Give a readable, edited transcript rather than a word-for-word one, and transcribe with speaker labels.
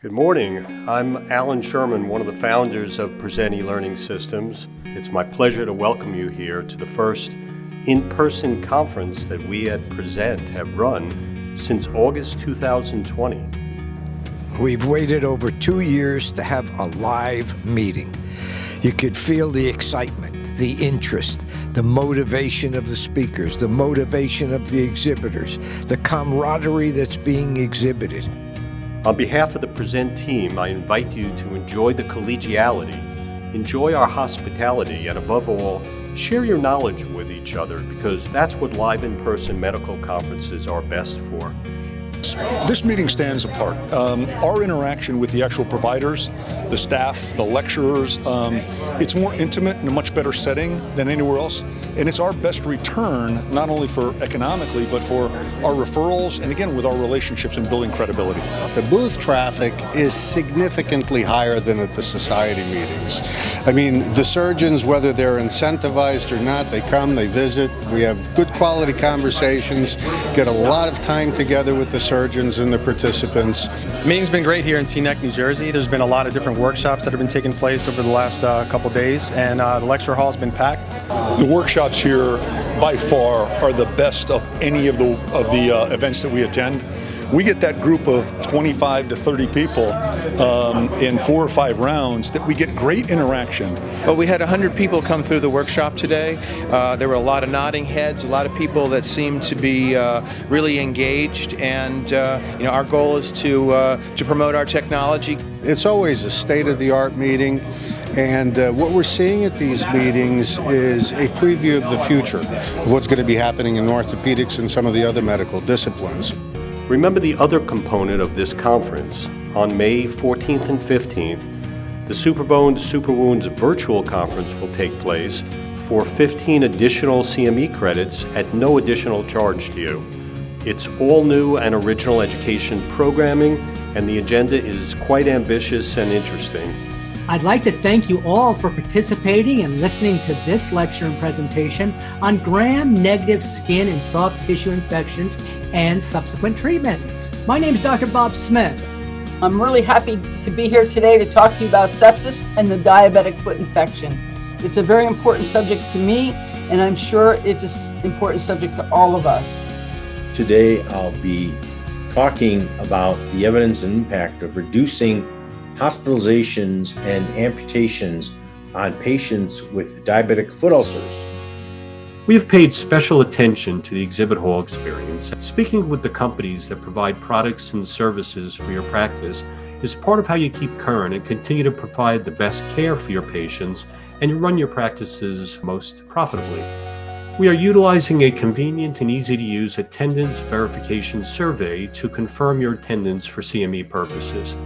Speaker 1: Good morning. I'm Alan Sherman, one of the founders of Present eLearning Systems. It's my pleasure to welcome you here to the first in-person conference that we at Present have run since August 2020.
Speaker 2: We've waited over 2 years to have a live meeting. You could feel the excitement, the interest, the motivation of the speakers, the motivation of the exhibitors, the camaraderie that's being exhibited.
Speaker 1: On behalf of the Present team, I invite you to enjoy the collegiality, enjoy our hospitality, and above all, share your knowledge with each other because that's what live in-person medical conferences are best for.
Speaker 3: This meeting stands apart. Our interaction with the actual providers, the staff, the lecturers, it's more intimate in a much better setting than anywhere else. And it's our best return, not only for economically, but for our referrals and again, with our relationships and building credibility.
Speaker 4: The booth traffic is significantly higher than at the society meetings. I mean, the surgeons, whether they're incentivized or not, they come, they visit, we have good quality conversations, get a lot of time together with the surgeons and the participants.
Speaker 5: The meeting's been great here in Teaneck, New Jersey. There's been a lot of different workshops that have been taking place over the last couple days, and the lecture hall's been packed.
Speaker 3: The workshops here, by far, are the best of any of the events that we attend. We get that group of 25 to 30 people in 4 or 5 rounds that we get great interaction.
Speaker 6: Well, we had 100 people come through the workshop today. There were a lot of nodding heads, a lot of people that seemed to be really engaged, and our goal is to promote our technology.
Speaker 4: It's always a state-of-the-art meeting, and what we're seeing at these meetings is a preview of the future of what's going to be happening in orthopedics and some of the other medical disciplines.
Speaker 1: Remember the other component of this conference. On May 14th and 15th, the Superbones Superwounds virtual conference will take place for 15 additional CME credits at no additional charge to you. It's all new and original education programming, and the agenda is quite ambitious and interesting.
Speaker 7: I'd like to thank you all for participating and listening to this lecture and presentation on gram-negative skin and soft tissue infections and subsequent treatments. My name is Dr. Bob Smith.
Speaker 8: I'm really happy to be here today to talk to you about sepsis and the diabetic foot infection. It's a very important subject to me, and I'm sure it's an important subject to all of us.
Speaker 9: Today I'll be talking about the evidence and impact of reducing hospitalizations and amputations on patients with diabetic foot ulcers.
Speaker 1: We have paid special attention to the exhibit hall experience. Speaking with the companies that provide products and services for your practice is part of how you keep current and continue to provide the best care for your patients and you run your practices most profitably. We are utilizing a convenient and easy-to-use attendance verification survey to confirm your attendance for CME purposes.